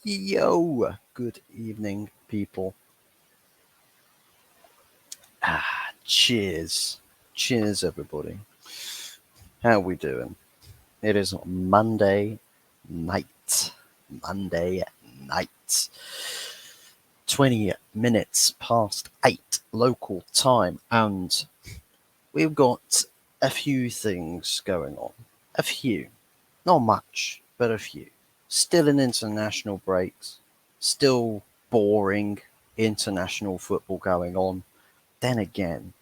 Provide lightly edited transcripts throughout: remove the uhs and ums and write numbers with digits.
Yo, good evening, people. Cheers. Cheers, everybody. How we doing? It is Monday night. Monday night. 20 minutes past 8 local time, and we've got a few things going on. A few. Not much, but a few. Still in international breaks. Still boring international football going on. Then again,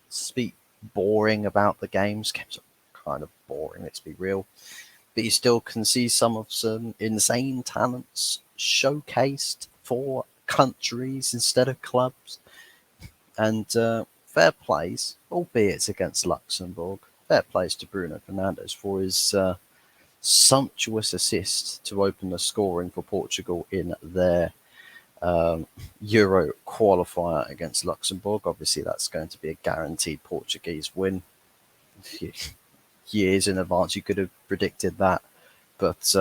speak boring about the games. Games are kind of boring, let's be real. But you still can see some insane talents showcased for countries instead of clubs. And fair plays, albeit it's against Luxembourg. Fair plays to Bruno Fernandes for his sumptuous assist to open the scoring for Portugal in their Euro qualifier against Luxembourg. Obviously, that's going to be a guaranteed Portuguese win. Years in advance, you could have predicted that, but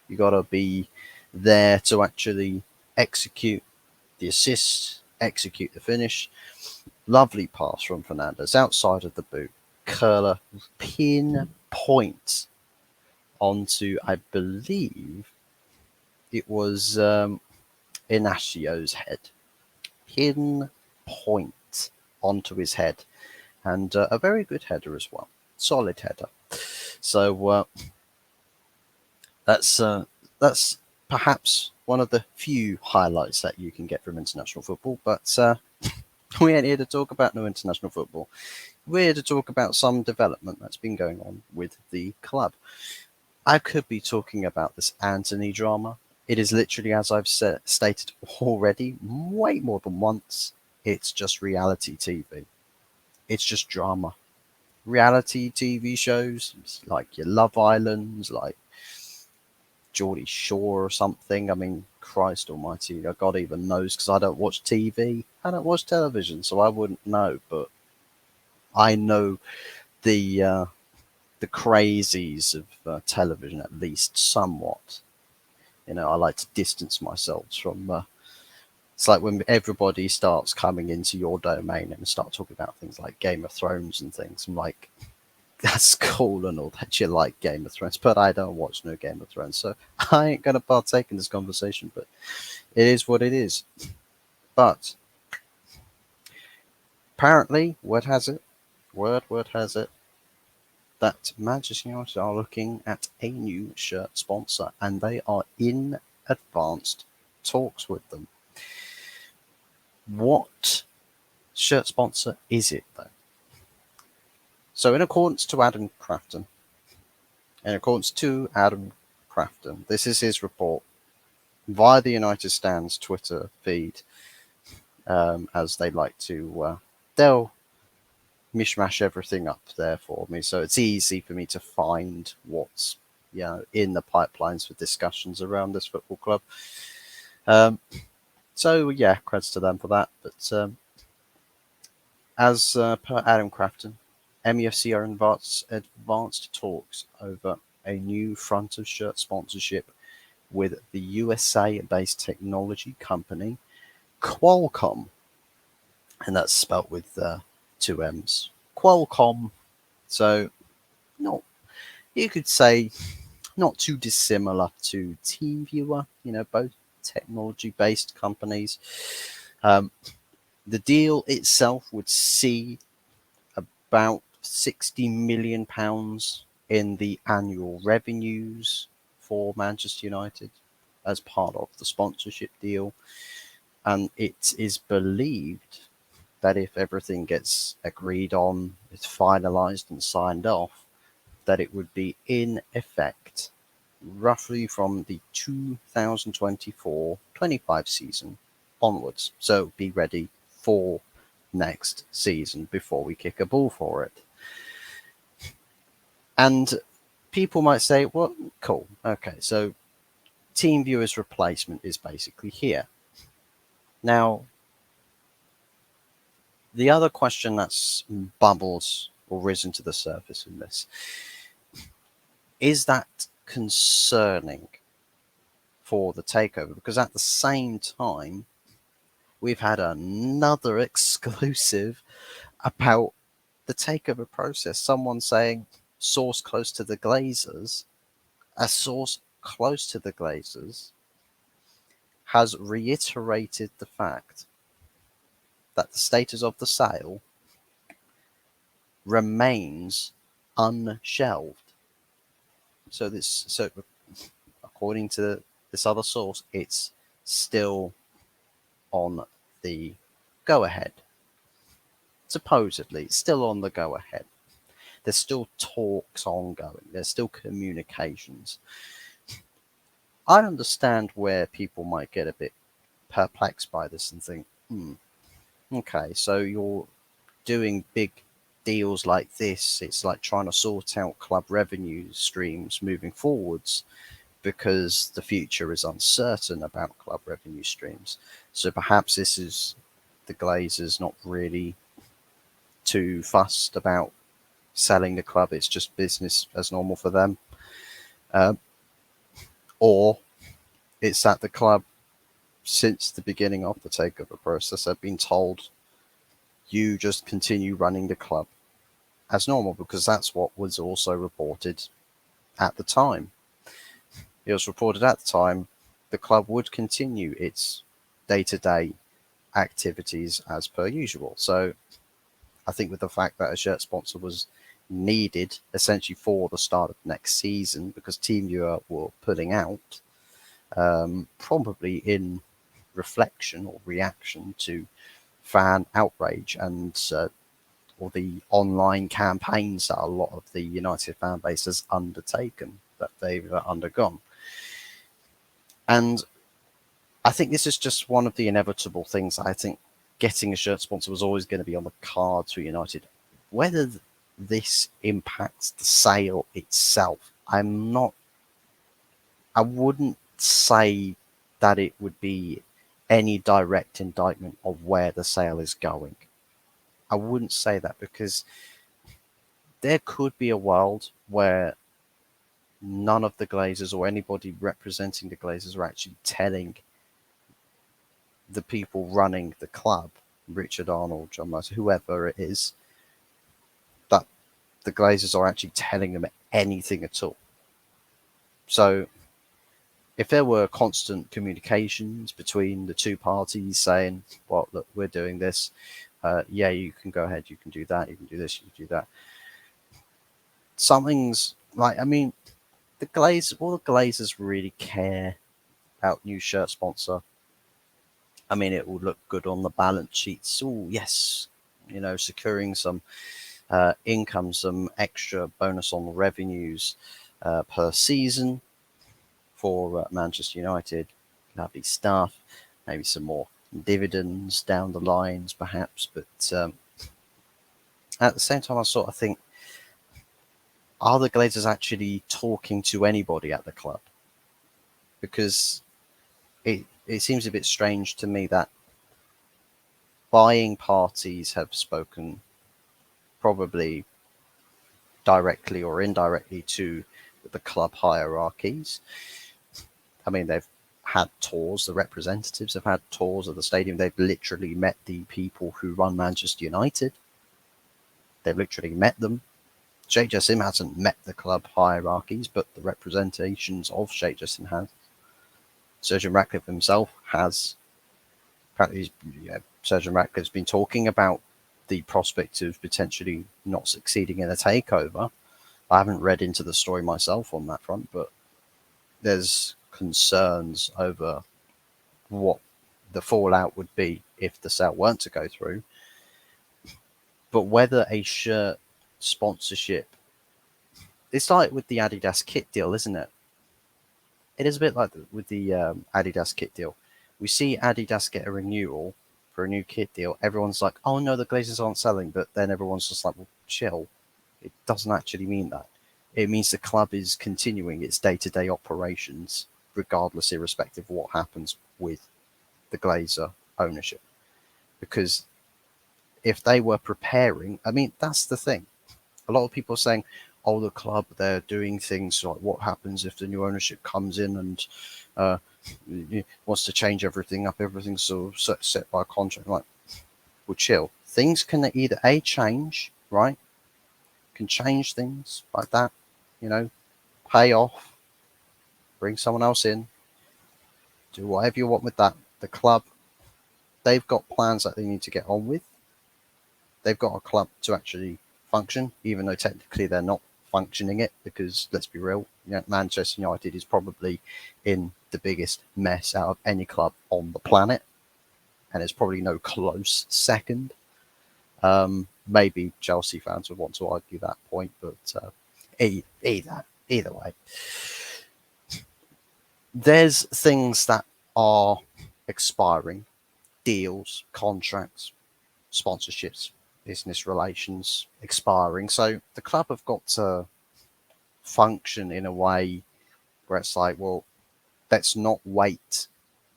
you got to be there to actually execute the assist, execute the finish. Lovely pass from Fernandes outside of the boot. Curler pinpoint onto, I believe it was Inacio's head. Pinpoint onto his head. And a very good header as well. Solid header. So that's perhaps one of the few highlights that you can get from international football. But we ain't here to talk about no international football. We're here to talk about some development that's been going on with the club. I could be talking about this Anthony drama. It is literally, as I've stated already, way more than once. It's just reality TV. It's just drama. Reality TV shows like your Love Islands, like Geordie Shore or something. I mean, Christ Almighty, God even knows because I don't watch TV. I don't watch television, so I wouldn't know. But I know the crazies of television at least somewhat. I like to distance myself from. It's like when everybody starts coming into your domain and start talking about things like Game of Thrones and things. I'm like, that's cool and all that you like Game of Thrones, but I don't watch no Game of Thrones, so I ain't gonna partake in this conversation. But it is what it is. But apparently, word has it that Manchester United are looking at a new shirt sponsor, and they are in advanced talks with them. What shirt sponsor is it though? So, in accordance to Adam Crafton, this is his report via the United Stands Twitter feed, as they like to. They'll mishmash everything up there for me, so it's easy for me to find what's in the pipelines for discussions around this football club. So yeah, creds to them for that. But as per Adam Crafton, MEFC are in advanced talks over a new front of shirt sponsorship with the USA-based technology company Qualcomm, and that's spelt with two M's. Qualcomm. So, not you could say not too dissimilar to TeamViewer. Both technology-based companies. The deal itself would see about £60 million in the annual revenues for Manchester United as part of the sponsorship deal. And it is believed that if everything gets agreed on, it's finalized and signed off, that it would be in effect roughly from the 2024-25 season onwards. So be ready for next season before we kick a ball for it. And people might say, well, cool. Okay, so TeamViewer's replacement is basically here. Now, the other question that's bubbled or risen to the surface in this is that concerning for the takeover, because at the same time, we've had another exclusive about the takeover process. Someone saying, source close to the Glazers, a source close to the Glazers has reiterated the fact that the status of the sale remains unshelved. So according to this other source, it's still on the go-ahead. Supposedly, it's still on the go-ahead. There's still talks ongoing. There's still communications. I understand where people might get a bit perplexed by this and think, okay, so you're doing big deals like this. It's like trying to sort out club revenue streams moving forwards, because the future is uncertain about club revenue streams. So perhaps this is the Glazers not really too fussed about selling the club. It's just business as normal for them. Or it's that the club, since the beginning of the takeover process, have been told, you just continue running the club as normal, because that's what was also reported at the time. It was reported at the time the club would continue its day-to-day activities as per usual. So I think with the fact that a shirt sponsor was needed essentially for the start of next season, because TeamViewer were putting out, probably in reflection or reaction to fan outrage and or the online campaigns that a lot of the United fan base has undertaken, that they've undergone. And I think this is just one of the inevitable things. I think getting a shirt sponsor was always going to be on the cards for United. Whether this impacts the sale itself, I wouldn't say that it would be any direct indictment of where the sale is going. I wouldn't say that, because there could be a world where none of the Glazers or anybody representing the Glazers are actually telling the people running the club, Richard Arnold, John Mercer, whoever it is, that the Glazers are actually telling them anything at all. So if there were constant communications between the two parties saying, well, look, we're doing this, yeah, you can go ahead, you can do that, you can do this, you can do that. Something's like, I mean, will the Glazers really care about new shirt sponsor? I mean, it will look good on the balance sheets. Oh, yes, securing some income, some extra bonus on revenues per season for Manchester United. Lovely stuff. Maybe some more dividends down the lines, perhaps. But at the same time, I sort of think, are the Glazers actually talking to anybody at the club? Because it seems a bit strange to me that buying parties have spoken, probably directly or indirectly, to the club hierarchies. I mean, they've had tours, the representatives have had tours of the stadium. They've literally met the people who run Manchester United. They've literally met them. Sheikh Jassim hasn't met the club hierarchies, but the representations of Sheikh Jassim has. Sir Jim Ratcliffe himself has. Apparently, Sir Jim Ratcliffe's been talking about the prospect of potentially not succeeding in a takeover. I haven't read into the story myself on that front, but there's concerns over what the fallout would be if the sale weren't to go through. But whether a shirt sponsorship, it's like with the Adidas kit deal, isn't it? It is a bit like with the Adidas kit deal. We see Adidas get a renewal for a new kit deal. Everyone's like, oh no, the Glazers aren't selling. But then everyone's just like, well, chill. It doesn't actually mean that. It means the club is continuing its day-to-day operations, regardless, irrespective of what happens with the Glazer ownership. Because if they were preparing, I mean, that's the thing. A lot of people are saying, oh, the club, they're doing things like, what happens if the new ownership comes in and He wants to change everything up. Everything's sort of set by a contract. Like, well, chill. Things can either A, change, right? Can change things like that, you know, pay off, bring someone else in, do whatever you want with that. The club, they've got plans that they need to get on with. They've got a club to actually function, even though technically they're not functioning it, because let's be real, Manchester United is probably in the biggest mess out of any club on the planet, and it's probably no close second. Maybe Chelsea fans would want to argue that point, but either way, there's things that are expiring, deals, contracts, sponsorships, business relations expiring. So the club have got to function in a way where it's like, well, let's not wait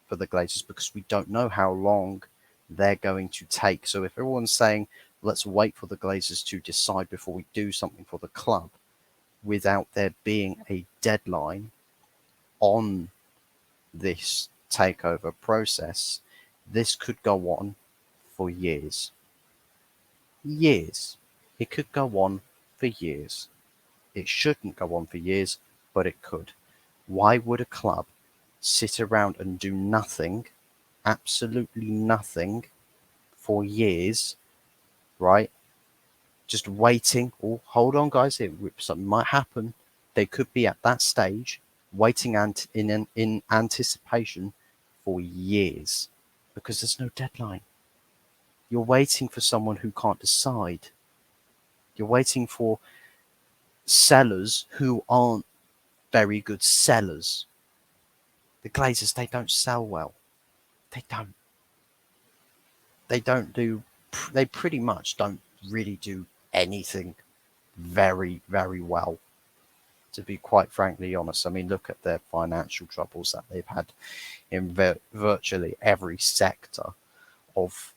for the Glazers because we don't know how long they're going to take. So if everyone's saying, let's wait for the Glazers to decide before we do something for the club, without there being a deadline on this takeover process, this could go on for years. Years. It could go on for years. It shouldn't go on for years, but it could. Why would a club sit around and do nothing, absolutely nothing, for years, right? Just waiting. Oh, hold on, guys. Something might happen. They could be at that stage, waiting in anticipation for years, because there's no deadline. You're waiting for someone who can't decide. You're waiting for sellers who aren't very good sellers. The Glazers, they don't sell well. They don't. They don't do. They pretty much don't really do anything very, very well. To be quite frankly honest, I mean, look at their financial troubles that they've had in virtually every sector of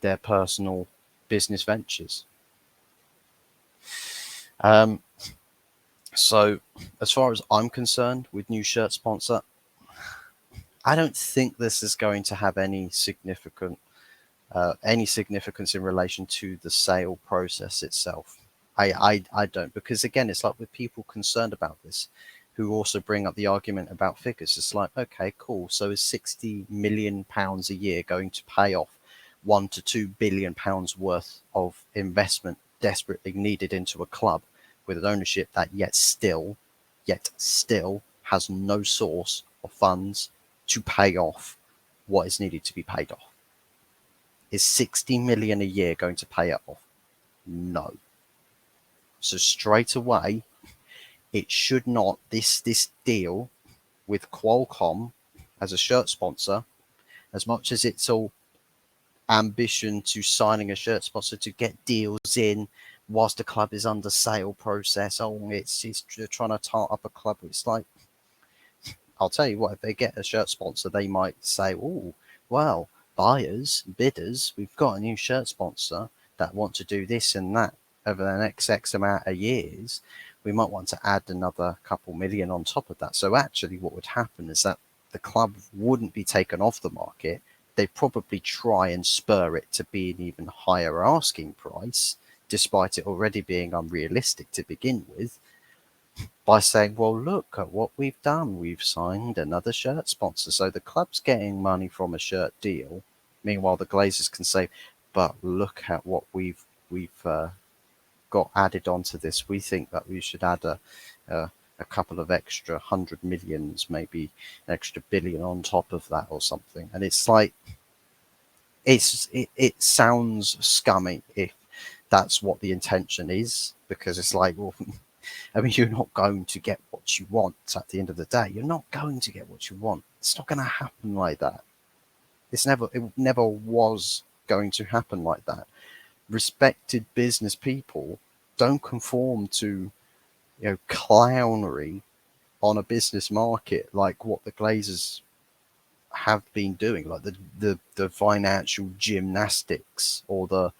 their personal business ventures. So, as far as I'm concerned, with new shirt sponsor, I don't think this is going to have any significance in relation to the sale process itself. I don't, because again, it's like with people concerned about this, who also bring up the argument about figures. It's like, okay, cool. So is £60 million a year going to pay off £1 to £2 billion worth of investment desperately needed into a club with an ownership that yet still has no source of funds to pay off what is needed to be paid off? Is 60 million a year going to pay it off? No. So straight away, it should not. This deal with Qualcomm as a shirt sponsor, as much as it's all ambition to signing a shirt sponsor to get deals in whilst the club is under sale process. Oh, it's trying to tart up a club. It's like, I'll tell you what, if they get a shirt sponsor, they might say, oh, well, buyers, bidders, we've got a new shirt sponsor that want to do this and that over the next X amount of years. We might want to add another couple million on top of that. So actually what would happen is that the club wouldn't be taken off the market. They'd probably try and spur it to be an even higher asking price, despite it already being unrealistic to begin with, by saying, well, look at what we've done. We've signed another shirt sponsor. So the club's getting money from a shirt deal. Meanwhile, the Glazers can say, but look at what we've got added onto this. We think that we should add a couple of extra 100 millions, maybe an extra billion on top of that or something. And it's like, it sounds scummy if that's what the intention is, because it's like, well, I mean, you're not going to get what you want at the end of the day. You're not going to get what you want. It's not going to happen like that. It never was going to happen like that. Respected business people don't conform to, clownery on a business market like what the Glazers have been doing, like the financial gymnastics or the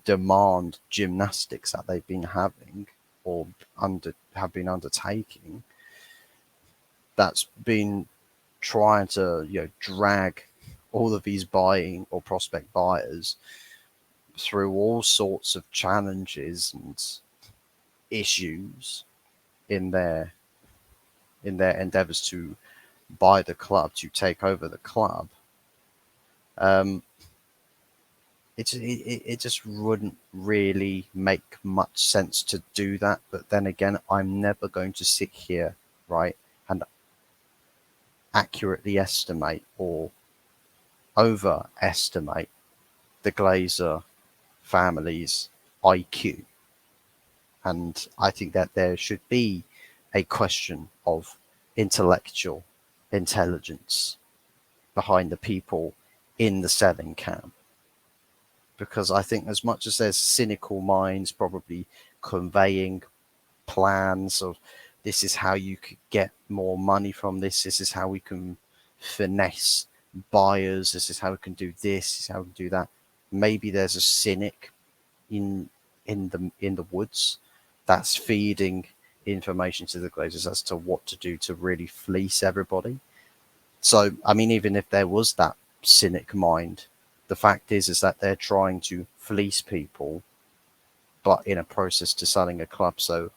demand gymnastics that they've been having or have been undertaking. That's been trying to drag all of these buying or prospect buyers through all sorts of challenges and issues in their endeavors to buy the club, to take over the club. um, it just wouldn't really make much sense to do that. But then again, I'm never going to sit here, right, and accurately estimate or overestimate the Glazer family's IQ. And I think that there should be a question of intellectual intelligence behind the people in the selling camp. Because I think, as much as there's cynical minds probably conveying plans of, this is how you could get more money from this is how we can finesse buyers, this is how we can do this is how we can do that. Maybe there's a cynic in the woods that's feeding information to the Glazers as to what to do to really fleece everybody. So I mean, even if there was that cynic mind, the fact is that they're trying to fleece people, but in a process to selling a club. So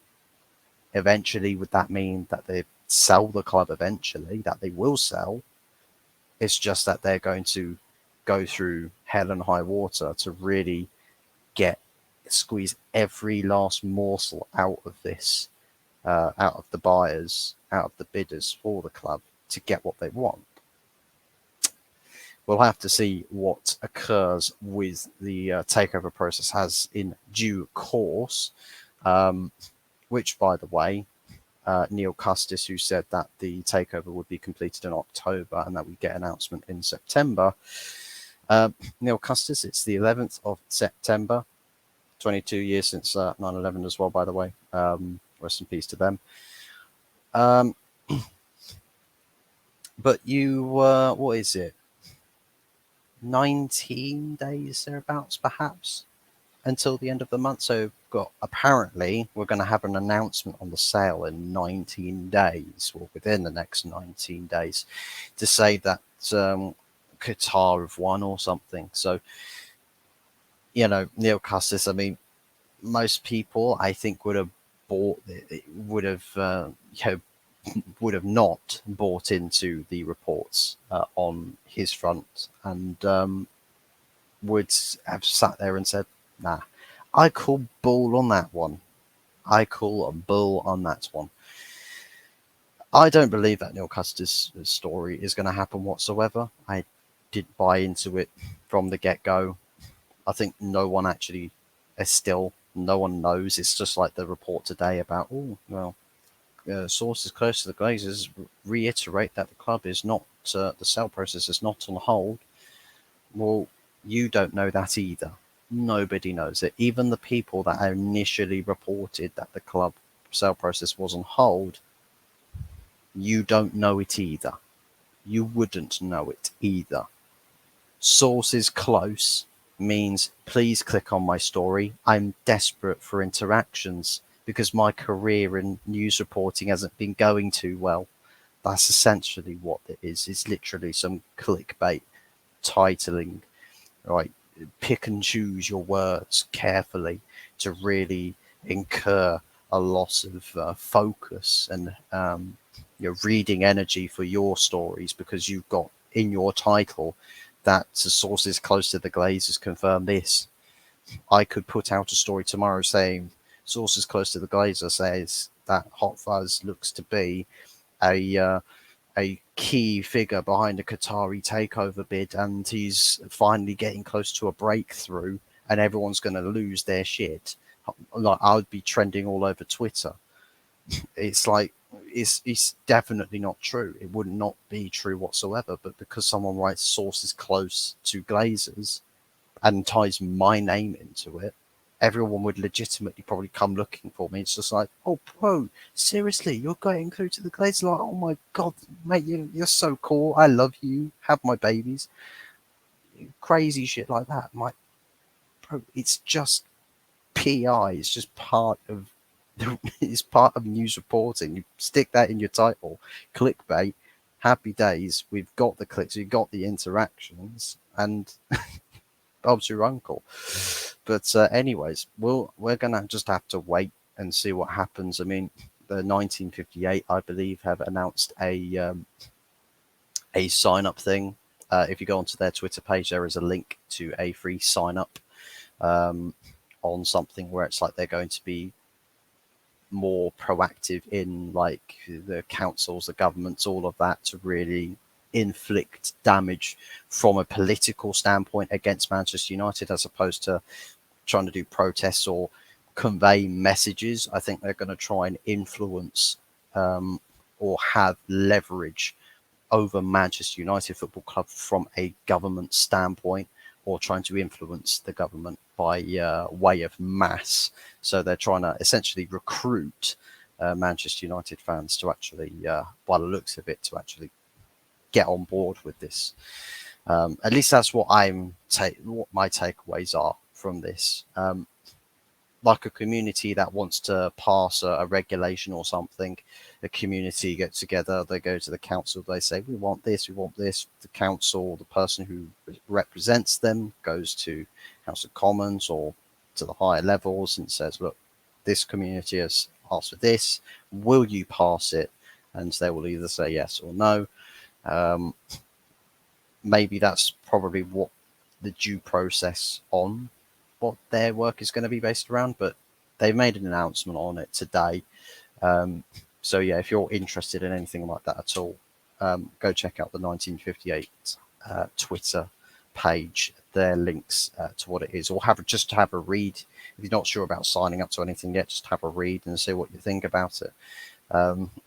eventually, would that mean that they sell the club eventually, that they will sell? It's just that they're going to go through hell and high water to really squeeze every last morsel out of this, out of the buyers, out of the bidders for the club, to get what they want. We'll have to see what occurs with the takeover process as in due course, which, by the way, Neil Custis, who said that the takeover would be completed in October and that we'd get an announcement in September. Neil Custis, it's the 11th of September, 22 years since 9/11 as well, by the way. Rest in peace to them. But what is it? 19 days thereabouts, perhaps, until the end of the month. So apparently we're going to have an announcement on the sale in 19 days, or within the next 19 days, to say that Qatar have won or something. So, Neil Custis, I mean, most people, I think, would have not bought into the reports on his front, and would have sat there and said, nah, I call bull on that one. I call a bull on that one. I don't believe that Neil Custis' story is going to happen whatsoever. I didn't buy into it from the get-go. I think no one knows. It's just like the report today about, sources close to the Glazers reiterate that the club is not, the sale process is not on hold. Well, you don't know that either. Nobody knows it. Even the people that initially reported that the club sale process was on hold, you don't know it either. You wouldn't know it either. Sources close means please click on my story. I'm desperate for interactions because my career in news reporting hasn't been going too well. That's essentially what it is. It's literally some clickbait titling, right? Pick and choose your words carefully to really incur a loss of focus and your reading energy for your stories, because you've got in your title that sources close to the Glazers confirm this. I could put out a story tomorrow saying sources close to the Glazers says that Hot Fuzz looks to be a key figure behind a Qatari takeover bid, and he's finally getting close to a breakthrough, and everyone's going to lose their shit. Like, I would be trending all over Twitter. It's like, it's definitely not true. It would not be true whatsoever. But because someone writes sources close to Glazers and ties my name into it, everyone would legitimately probably come looking for me. It's just like, oh, bro, seriously, you're going through to the Glazers? Like, oh my God, mate, you're so cool. I love you. Have my babies. Crazy shit like that. Bro, it's just PI. It's just part of it's part of news reporting. You stick that in your title, clickbait, happy days. We've got the clicks, we've got the interactions, and Bob's your uncle. But anyways, we're gonna just have to wait and see what happens. I mean, the 1958, I believe, have announced a sign up thing. If you go onto their Twitter page, there is a link to a free sign up on something where it's like they're going to be more proactive in like the councils, the governments, all of that to really inflict damage from a political standpoint against Manchester United as opposed to trying to do protests or convey messages. I think they're going to try and influence or have leverage over Manchester United Football Club from a government standpoint, or trying to influence the government by way of mass. So they're trying to essentially recruit Manchester United fans to actually, by the looks of it, to actually get on board with this. At least that's what what my takeaways are from this. Like a community that wants to pass a regulation or something, the community gets together, they go to the council, they say, we want this, we want this. The council, the person who represents them, goes to House of Commons or to the higher levels and says, look, this community has asked for this, will you pass it? And they will either say yes or no. Maybe that's probably what the due process on what their work is going to be based around, but they've made an announcement on it today. So yeah, if you're interested in anything like that at all, go check out the 1958 Twitter page. Their links to what it is, or just have a read. If you're not sure about signing up to anything yet, just have a read and see what you think about it.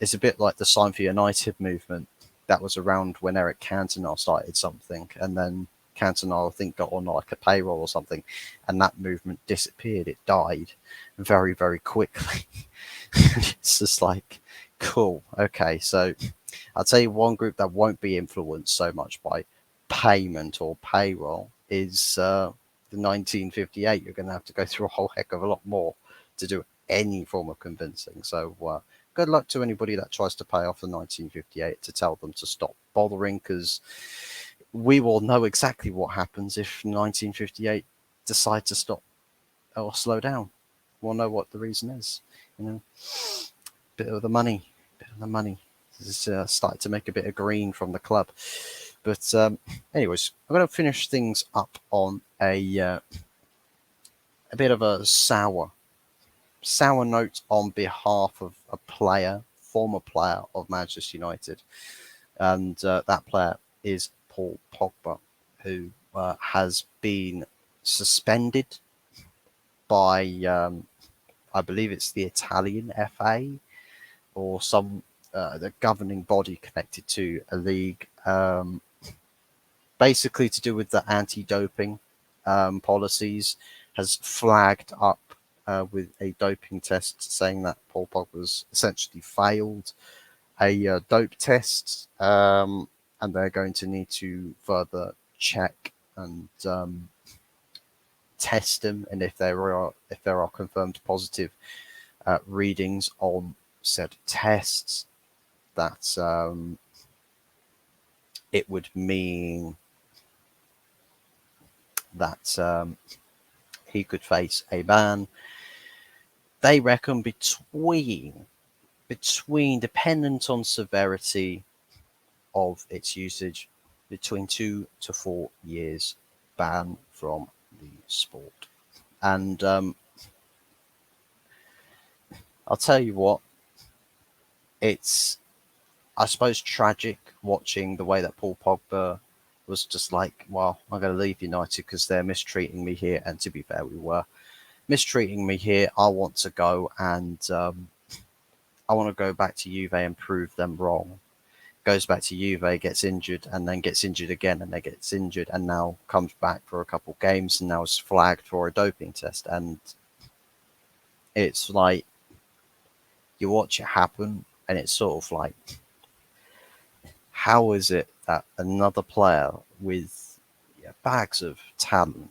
It's a bit like the Sign for United movement that was around when Eric Cantona started something, and then Cantona, I think, got on like a payroll or something, and that movement disappeared. It died very, very quickly. It's just like, cool. Okay, so I'll tell you one group that won't be influenced so much by payment or payroll is the 1958. You're going to have to go through a whole heck of a lot more to do any form of convincing. So good luck to anybody that tries to pay off the 1958 to tell them to stop bothering, because we will know exactly what happens if 1958 decide to stop or slow down. We'll know what the reason is. Bit of the money. It's started to make a bit of green from the club. But anyways, I'm going to finish things up on a bit of a sour note on behalf of a former player of Manchester United, and that player is Paul Pogba, who has been suspended by, I believe it's the Italian FA or some the governing body connected to a league, basically to do with the anti-doping policies, has flagged up with a doping test saying that Paul Pogba's essentially failed a dope test, and they're going to need to further check and test him, and if there are confirmed positive readings on said tests, that it would mean that he could face a ban. They reckon between dependent on severity of its usage, between 2 to 4 years ban from the sport. And I'll tell you what, it's, I suppose, tragic watching the way that Paul Pogba was just like, well, I'm going to leave United because they're mistreating me here. And to be fair, we were mistreating me here. I want to go and I want to go back to Juve and prove them wrong. Goes back to Juve, gets injured, and then gets injured again, and then gets injured, and now comes back for a couple games, and now is flagged for a doping test. And it's like, you watch it happen, and it's sort of like, how is it that another player with bags of talent,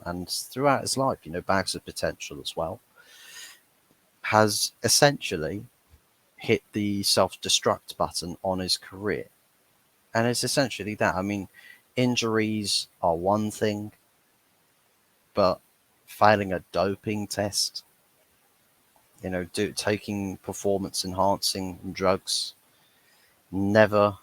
and throughout his life, bags of potential as well, has essentially hit the self-destruct button on his career. And it's essentially that. I mean, injuries are one thing, but failing a doping test, taking performance enhancing drugs, never,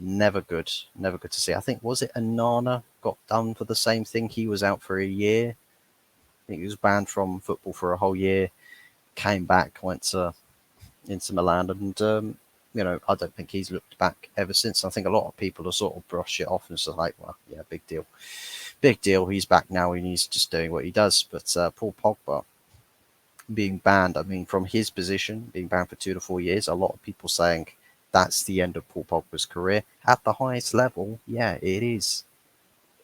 never good. Never good to see. I think, was it Anana got done for the same thing? He was out for a year. I think he was banned from football for a whole year, came back, went to Inter Milan, and I don't think he's looked back ever since. I think a lot of people have sort of brushed it off and just like, well, yeah, big deal. He's back now, and he's just doing what he does. But Paul Pogba being banned, I mean, from his position, being banned for 2 to 4 years, a lot of people saying that's the end of Paul Pogba's career at the highest level. Yeah, it is.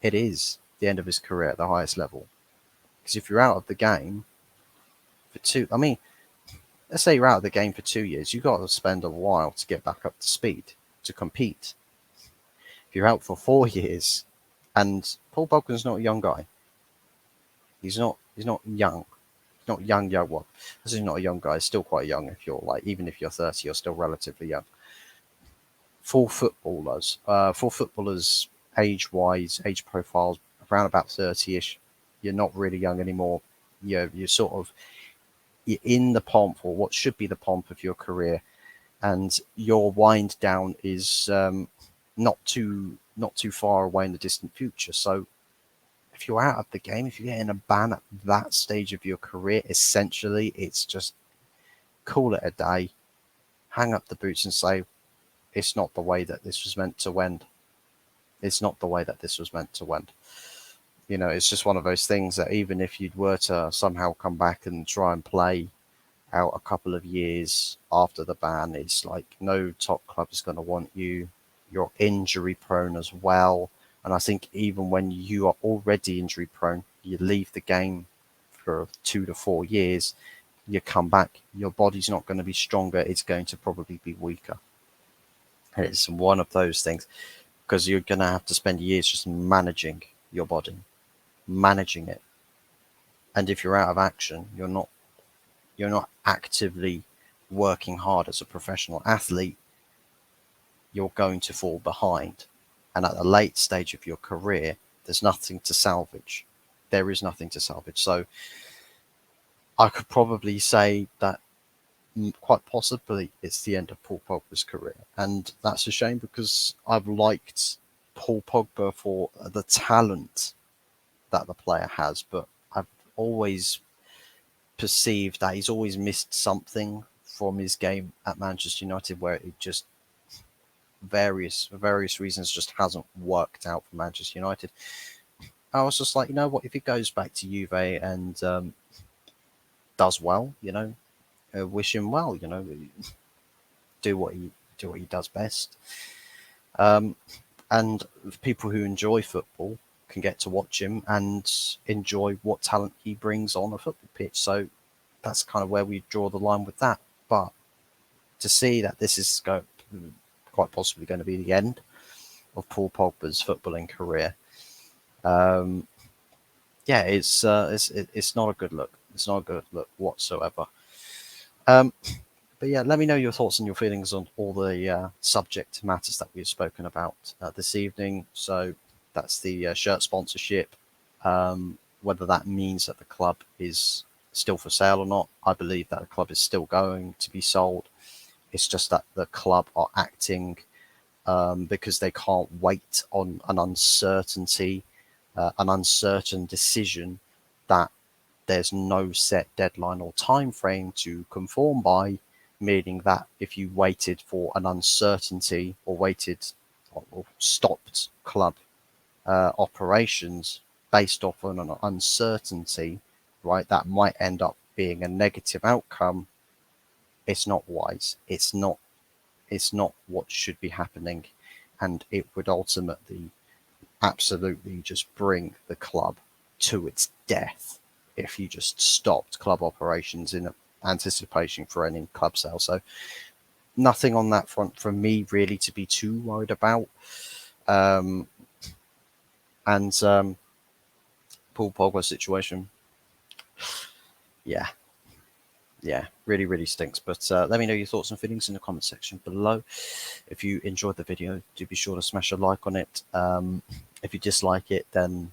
It is the end of his career at the highest level. Because if you're out of the game for I mean, let's say you're out of the game for 2 years, you've got to spend a while to get back up to speed to compete. If you're out for 4 years, and Paul Pogba's not a young guy, he's not young. He's not young. Well, this is not a young guy. He's still quite young. If you're even if you're 30, you're still relatively young. For footballers, age profiles around about 30ish, you're not really young anymore. You're sort of in the pomp, or what should be the pomp of your career, and your wind down is not too far away in the distant future. So if you're out of the game, if you're getting a ban at that stage of your career, essentially it's just call it a day, hang up the boots and say, it's not the way that this was meant to end. It's not the way that this was meant to end. It's just one of those things that even if you were to somehow come back and try and play out a couple of years after the ban, it's like no top club is going to want you. You're injury prone as well. And I think even when you are already injury prone, you leave the game for 2 to 4 years, you come back, your body's not going to be stronger. It's going to probably be weaker. It's one of those things, because you're going to have to spend years just managing your body, managing it. And if you're out of action, you're not actively working hard as a professional athlete, you're going to fall behind. And at a late stage of your career, there's nothing to salvage. There is nothing to salvage. So I could probably say that quite possibly it's the end of Paul Pogba's career. And that's a shame, because I've liked Paul Pogba for the talent that the player has, but I've always perceived that he's always missed something from his game at Manchester United, where it just various reasons just hasn't worked out for Manchester United. I was just like, you know what, if he goes back to Juve and does well, wish him well, do what he does best. And people who enjoy football can get to watch him and enjoy what talent he brings on a football pitch. So that's kind of where we draw the line with that. But to see that this is quite possibly going to be the end of Paul Pogba's footballing career, it's not a good look. It's not a good look whatsoever. But yeah, let me know your thoughts and your feelings on all the subject matters that we've spoken about this evening. So that's the shirt sponsorship, whether that means that the club is still for sale or not. I believe that the club is still going to be sold. It's just that the club are acting because they can't wait on an uncertain decision that there's no set deadline or time frame to conform by, meaning that if you waited for an uncertainty or stopped club operations based off on an uncertainty, right, that might end up being a negative outcome. It's not wise. It's not what should be happening, and it would ultimately absolutely just bring the club to its death if you just stopped club operations in anticipation for any club sale. So nothing on that front for me really to be too worried about. And Paul Pogba situation, yeah, yeah, really, really stinks. But let me know your thoughts and feelings in the comment section below. If you enjoyed the video, do be sure to smash a like on it. If you dislike it, then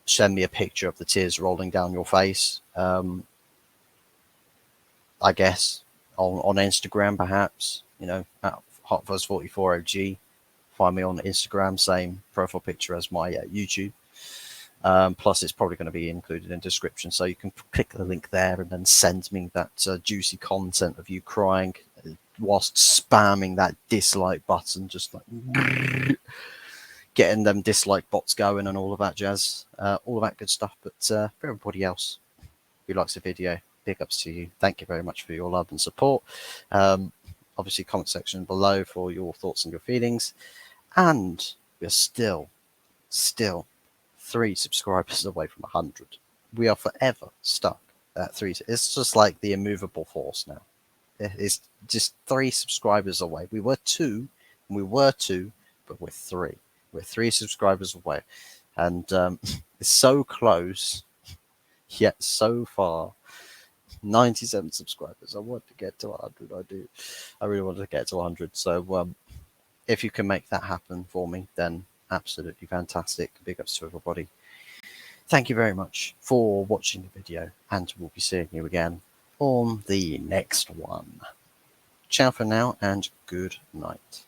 send me a picture of the tears rolling down your face. I guess on Instagram, perhaps, you know, at HotFuzz44OG. Find me on Instagram, same profile picture as my YouTube. Plus, it's probably going to be included in the description, so you can click the link there and then send me that juicy content of you crying whilst spamming that dislike button, just like getting them dislike bots going and all of that jazz, all of that good stuff. But for everybody else who likes the video, big ups to you. Thank you very much for your love and support. Obviously, comment section below for your thoughts and your feelings. And we're still 3 subscribers away from 100. We are forever stuck at 3. It's just like the immovable force now. It's just 3 subscribers away. We were 2, but we're 3. We're 3 subscribers away. And it's so close, yet so far. 97 subscribers. I want to get to 100. I do. I really want to get to 100. So if you can make that happen for me, then absolutely fantastic. Big ups to everybody. Thank you very much for watching the video, and we'll be seeing you again on the next one. Ciao for now, and good night.